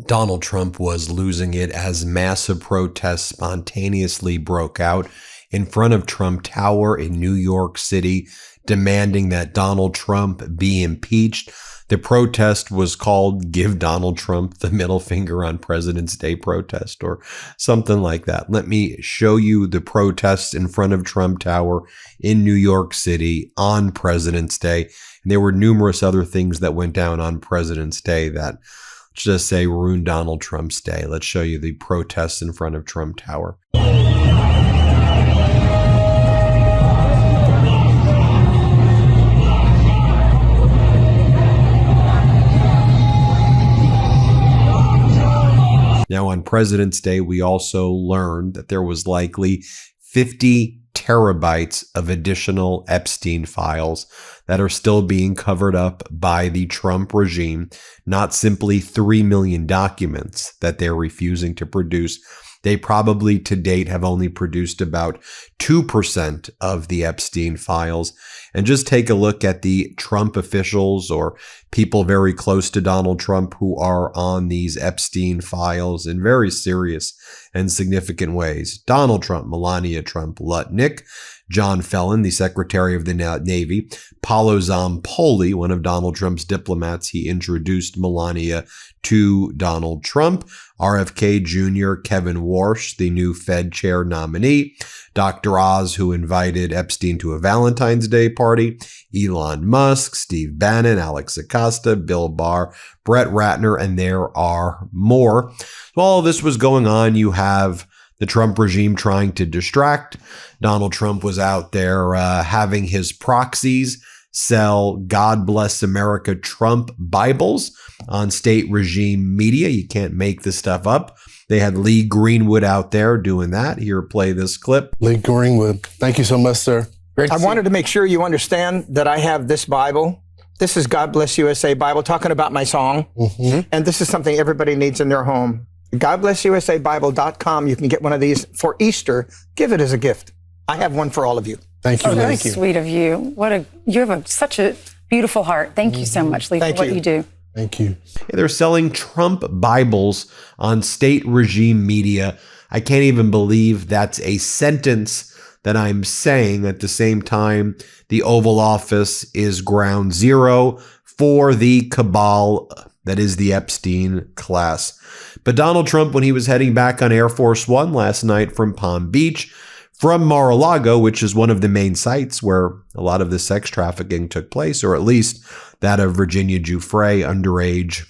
Donald Trump was losing it as massive protests spontaneously broke out in front of Trump Tower in New York City, demanding that Donald Trump be impeached. The protest was called Give Donald Trump the Middle Finger on President's Day protest or something like that. Let me show you the protests in front of Trump Tower in New York City on President's Day. And there were numerous other things that went down on President's Day that, let's just say, ruined Donald Trump's day. Let's show you the protests in front of Trump Tower. Now, on President's Day, we also learned that there was likely 50 terabytes of additional Epstein files that are still being covered up by the Trump regime, not simply 3 million documents that they're refusing to produce. They probably to date have only produced about 2% of the Epstein files. And just take a look at the Trump officials or people very close to Donald Trump who are on these Epstein files in very serious and significant ways. Donald Trump, Melania Trump Lutnick, John Felon, the Secretary of the Navy, Paolo Zampoli, one of Donald Trump's diplomats. He introduced Melania to Donald Trump. RFK Jr., Kevin Warsh, the new Fed chair nominee, Dr. Oz, who invited Epstein to a Valentine's Day party, Elon Musk, Steve Bannon, Alex Acosta, Bill Barr, Brett Ratner, and there are more. While all this was going on, you have the Trump regime trying to distract. Donald Trump was out there having his proxies sell God Bless America Trump Bibles on state regime media. You can't make this stuff up. They had Lee Greenwood out there doing that. Here, play this clip. Lee Greenwood, thank you so much, sir. I wanted to make sure you understand that I have this Bible. This is God Bless USA Bible, talking about my song. Mm-hmm. And this is something everybody needs in their home. GodBlessUSABible.com. You can get one of these for Easter. Give it as a gift. I have one for all of you. Thank you. Thank you. Sweet of you. You have such a beautiful heart. Thank you so much, Lee, for what you do. Thank you. They're selling Trump Bibles on state regime media. I can't even believe that's a sentence that I'm saying. At the same time, the Oval Office is ground zero for the cabal that is the Epstein class. But Donald Trump, when he was heading back on Air Force One last night from Palm Beach, from Mar-a-Lago, which is one of the main sites where a lot of the sex trafficking took place, or at least that of Virginia Giuffre, underage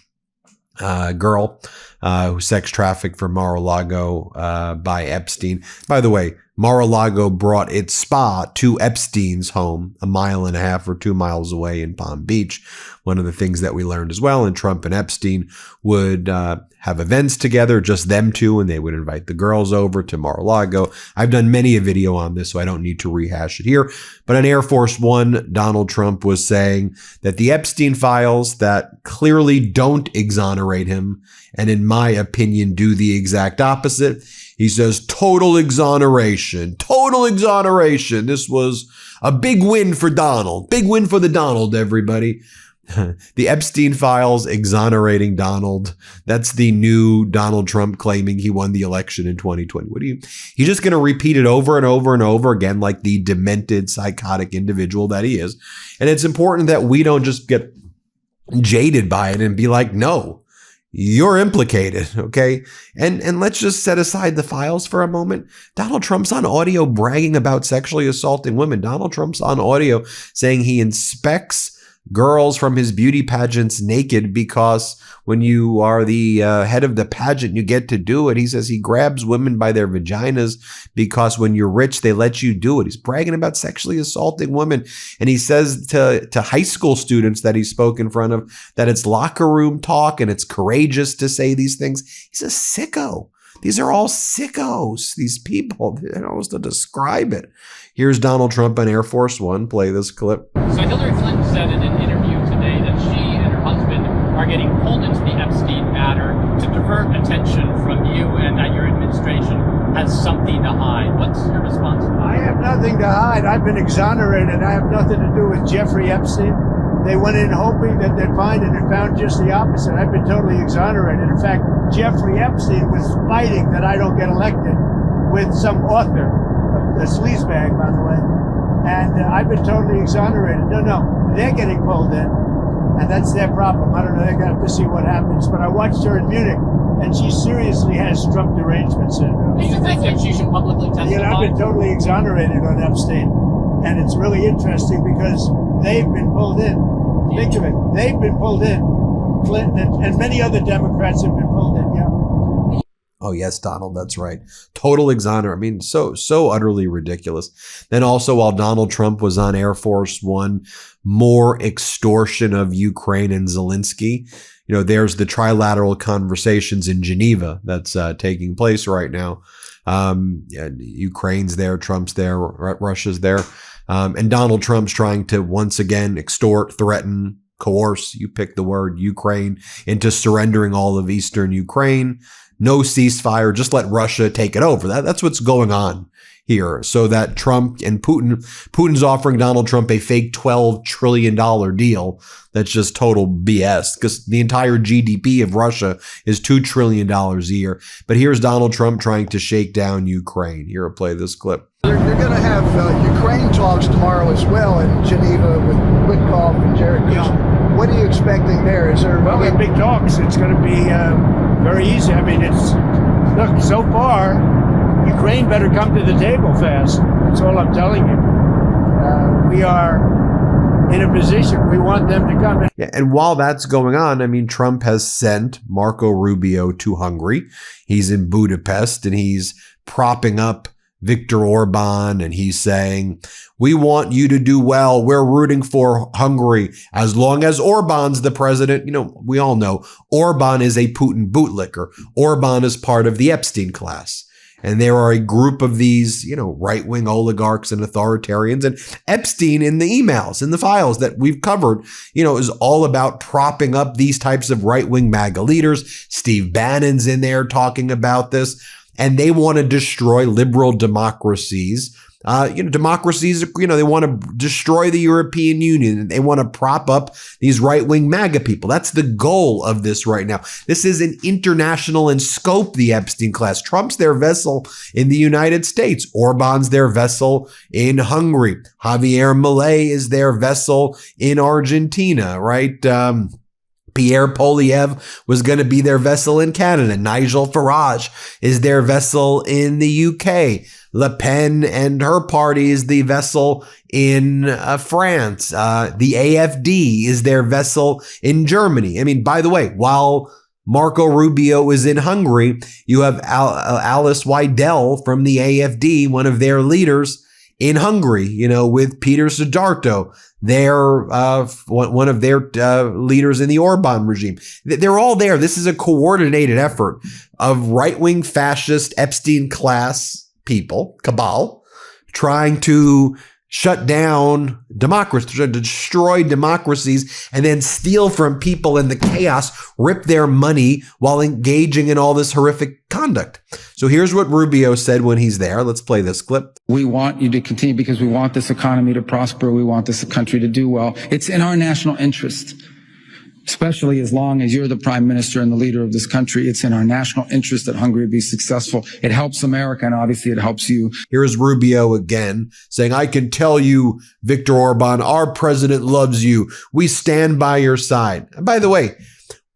girl who sex trafficked from Mar-a-Lago by Epstein. By the way, Mar-a-Lago brought its spa to Epstein's home 1.5 miles or 2 miles away in Palm Beach. One of the things that we learned as well, and Trump and Epstein would have events together, just them two, and they would invite the girls over to Mar-a-Lago. I've done many a video on this, so I don't need to rehash it here. But on Air Force One, Donald Trump was saying that the Epstein files that clearly don't exonerate him, and in my opinion, do the exact opposite. He says, total exoneration, total exoneration. This was a big win for Donald. Big win for the Donald, everybody. The Epstein files exonerating Donald. That's the new Donald Trump claiming he won the election in 2020. He's just going to repeat it over and over and over again like the demented, psychotic individual that he is. And it's important that we don't just get jaded by it and be like, no, you're implicated, okay? And let's just set aside the files for a moment. Donald Trump's on audio bragging about sexually assaulting women. Donald Trump's on audio saying he inspects girls from his beauty pageants naked because when you are the head of the pageant, you get to do it. He says he grabs women by their vaginas because when you're rich, they let you do it. He's bragging about sexually assaulting women. And he says to high school students that he spoke in front of that it's locker room talk and it's courageous to say these things. He's a sicko. These are all sickos, these people. I don't know how else to describe it. Here's Donald Trump on Air Force One. Play this clip. So Hillary Clinton said in an interview today that she and her husband are getting pulled into the Epstein matter to divert attention from you and that your administration has something to hide. What's your response? I have nothing to hide. I've been exonerated. I have nothing to do with Jeffrey Epstein. They went in hoping that they'd find it and found just the opposite. I've been totally exonerated. In fact, Jeffrey Epstein was fighting that I don't get elected with some author, a sleazebag, by the way. And I've been totally exonerated. No, they're getting pulled in, and that's their problem. I don't know. They're going to have to see what happens. But I watched her in Munich, and she seriously has Trump derangement syndrome. Do you think that she should publicly testify? You know, I've been totally exonerated on Epstein, and it's really interesting because they've been pulled in. Think of it. They've been pulled in. Clinton and many other Democrats have been pulled in, yeah. Oh, yes, Donald, that's right. Total exoneration. I mean, so utterly ridiculous. Then also, while Donald Trump was on Air Force One, more extortion of Ukraine and Zelensky. You know, there's the trilateral conversations in Geneva that's taking place right now. Ukraine's there, Trump's there, Russia's there. And Donald Trump's trying to once again extort, threaten, coerce, you pick the word, Ukraine into surrendering all of Eastern Ukraine. No ceasefire, just let Russia take it over. That's what's going on here. So that Trump and Putin's offering Donald Trump a fake $12 trillion deal. That's just total BS because the entire GDP of Russia is $2 trillion a year. But here's Donald Trump trying to shake down Ukraine. Here, I'll play this clip. You're going to have Ukraine talks tomorrow as well in Geneva with Witkoff and Jared Kushner. Yeah. What are you expecting there? Is there? Well, they're big talks. It's going to be very easy. I mean, look, so far, Ukraine better come to the table fast. That's all I'm telling you. We are in a position. We want them to come in. Yeah, and while that's going on, I mean, Trump has sent Marco Rubio to Hungary. He's in Budapest and he's propping up Viktor Orban, and he's saying, we want you to do well. We're rooting for Hungary as long as Orban's the president. You know, we all know Orban is a Putin bootlicker. Orban is part of the Epstein class. And there are a group of these, you know, right-wing oligarchs and authoritarians. And Epstein in the emails, in the files that we've covered, you know, is all about propping up these types of right-wing MAGA leaders. Steve Bannon's in there talking about this. And they want to destroy liberal democracies. Democracies, they want to destroy the European Union. They want to prop up these right-wing MAGA people. That's the goal of this right now. This is an international in scope, the Epstein class. Trump's their vessel in the United States. Orban's their vessel in Hungary. Javier Milei is their vessel in Argentina, right? Pierre Poilievre was going to be their vessel in Canada. Nigel Farage is their vessel in the UK. Le Pen and her party is the vessel in France. The AfD is their vessel in Germany. I mean, by the way, while Marco Rubio is in Hungary, you have Alice Weidel from the AfD, one of their leaders, in Hungary, with Peter Sidarto, one of their leaders in the Orban regime. They're all there. This is a coordinated effort of right-wing fascist Epstein class people, cabal, trying to shut down democracy, to destroy democracies, and then steal from people in the chaos, rip their money while engaging in all this horrific conduct. So here's what Rubio said when he's there. Let's play this clip. We want you to continue because we want this economy to prosper. We want this country to do well. It's in our national interest, especially as long as you're the prime minister and the leader of this country. It's in our national interest that Hungary be successful. It helps America, and obviously it helps you. Here's Rubio again saying, I can tell you, Viktor Orban, our president loves you. We stand by your side. And by the way,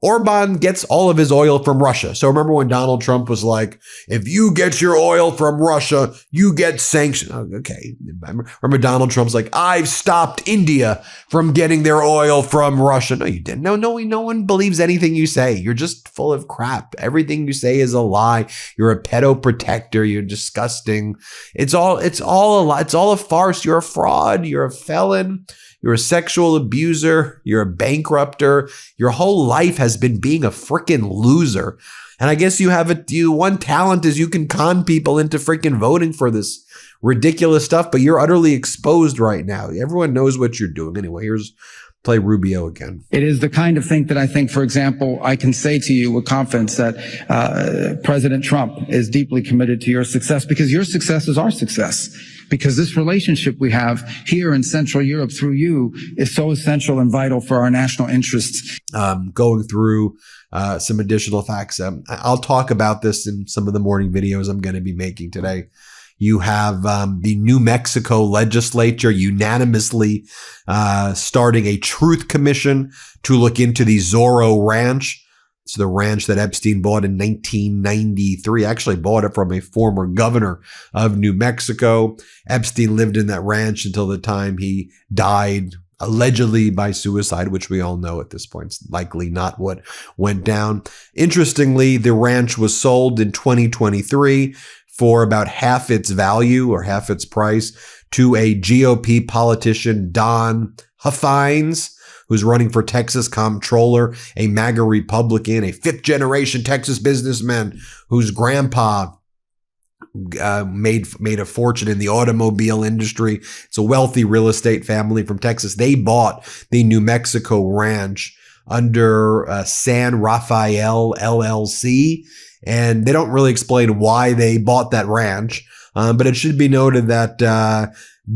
Orban gets all of his oil from Russia. So remember when Donald Trump was like, if you get your oil from Russia, you get sanctioned. Oh, okay. Remember Donald Trump's like, I've stopped India from getting their oil from Russia. No, you didn't. No one believes anything you say. You're just full of crap. Everything you say is a lie. You're a pedo protector. You're disgusting. It's all a lie. It's all a farce. You're a fraud. You're a felon. You're a sexual abuser. You're a bankrupter. Your whole life has been being a freaking loser. And I guess you have one talent is you can con people into freaking voting for this ridiculous stuff, but you're utterly exposed right now. Everyone knows what you're doing. Anyway, here's play Rubio again. It is the kind of thing that I think, for example, I can say to you with confidence that President Trump is deeply committed to your success because your success is our success. because this relationship we have here in Central Europe through you is so essential and vital for our national interests. Going through some additional facts. I'll talk about this in some of the morning videos I'm going to be making today. You have the New Mexico legislature unanimously starting a truth commission to look into the Zorro Ranch. It's the ranch that Epstein bought in 1993. Actually bought it from a former governor of New Mexico. Epstein lived in that ranch until the time he died, allegedly by suicide, which we all know at this point is likely not what went down. Interestingly, the ranch was sold in 2023 for about half its value or half its price to a GOP politician, Don Huffines, who's running for Texas comptroller, a MAGA Republican, a fifth-generation Texas businessman whose grandpa made a fortune in the automobile industry. It's a wealthy real estate family from Texas. They bought the New Mexico ranch under San Rafael LLC, and they don't really explain why they bought that ranch. But it should be noted that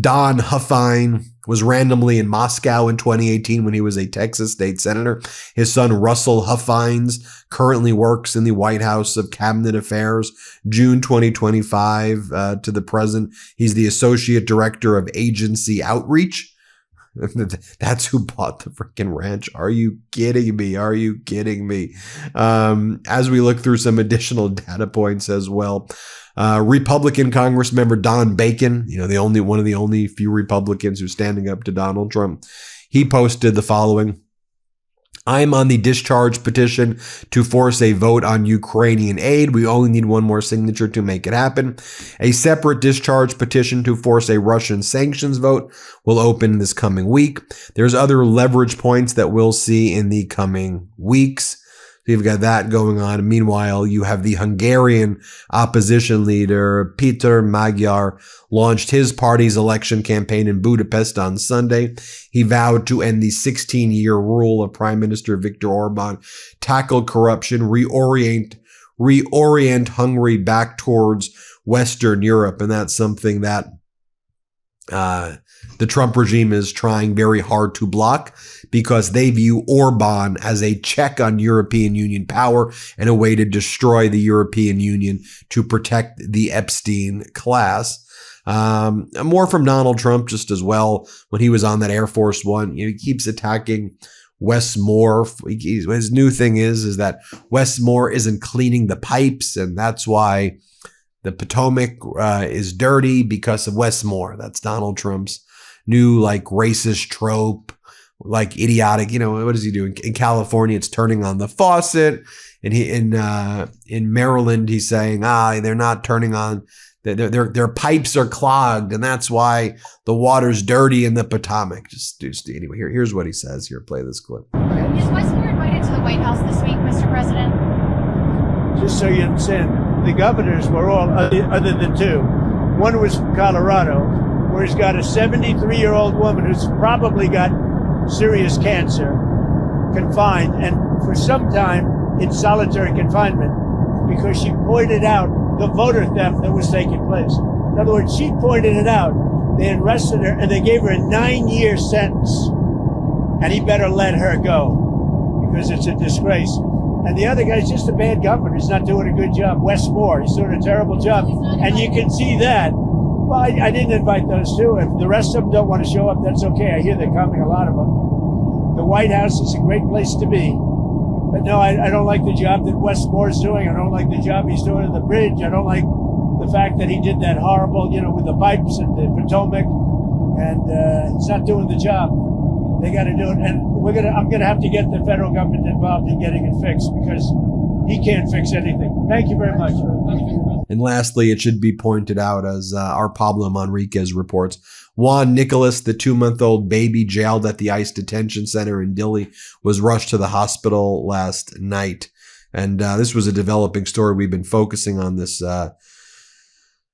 Don Huffine was randomly in Moscow in 2018 when he was a Texas state senator. His son, Russell Huffines, currently works in the White House of Cabinet Affairs. June 2025 to the present, he's the associate director of agency outreach. That's who bought the freaking ranch. Are you kidding me? Are you kidding me? As we look through some additional data points as well, Republican Congress member Don Bacon, one of the only few Republicans who's standing up to Donald Trump, he posted the following: I'm on the discharge petition to force a vote on Ukrainian aid. We only need one more signature to make it happen. A separate discharge petition to force a Russian sanctions vote will open this coming week. There's other leverage points that we'll see in the coming weeks. So you've got that going on. Meanwhile, you have the Hungarian opposition leader, Peter Magyar, launched his party's election campaign in Budapest on Sunday. He vowed to end the 16-year rule of Prime Minister Viktor Orban, tackle corruption, reorient Hungary back towards Western Europe. And that's something that the Trump regime is trying very hard to block, because they view Orban as a check on European Union power and a way to destroy the European Union to protect the Epstein class. More from Donald Trump just as well. When he was on that Air Force One, he keeps attacking Wes Moore. His new thing is that Wes Moore isn't cleaning the pipes, and that's why the Potomac is dirty, because of Wes Moore. That's Donald Trump's new racist trope, idiotic. What is he doing in California? It's turning on the faucet, and in Maryland he's saying they're not turning on. Their pipes are clogged, and that's why the water's dirty in the Potomac. Anyway, here's what he says. Here, play this clip. Is Wes Moore invited to the White House this week, Mr. President? Just so you understand, the governors were all, other than two. One was from Colorado, where he's got a 73-year-old woman who's probably got serious cancer, confined, and for some time in solitary confinement, because she pointed out the voter theft that was taking place. In other words, she pointed it out. They arrested her and they gave her a 9-year sentence. And he better let her go, because it's a disgrace. And the other guy's just a bad governor. He's not doing a good job. Wes Moore, he's doing a terrible job. And you can see that. Well, I didn't invite those two. If the rest of them don't want to show up, that's okay. I hear they're coming, a lot of them. The White House is a great place to be. But no, I don't like the job that Wes Moore's doing. I don't like the job he's doing at the bridge. I don't like the fact that he did that horrible, with the pipes and the Potomac. And he's not doing the job. They got to do it. And I'm going to have to get the federal government involved in getting it fixed, because he can't fix anything. Thank you very much. And lastly, it should be pointed out, as our Pablo Manriquez reports, Juan Nicholas, the 2-month-old baby jailed at the ICE detention center in Dilley, was rushed to the hospital last night. And this was a developing story. We've been focusing on this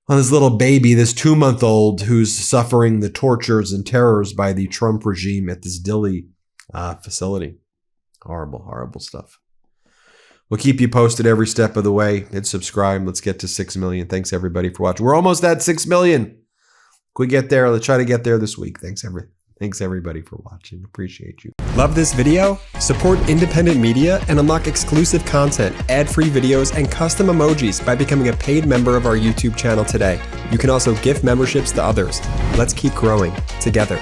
little baby, this 2-month-old who's suffering the tortures and terrors by the Trump regime at this Dilley facility. Horrible, horrible stuff. We'll keep you posted every step of the way. Hit subscribe. Let's get to 6 million. Thanks, everybody, for watching. We're almost at 6 million. we get there? Let's try to get there this week. Thanks everybody for watching. Appreciate you. Love this video? Support independent media and unlock exclusive content, ad-free videos, and custom emojis by becoming a paid member of our YouTube channel today. You can also gift memberships to others. Let's keep growing together.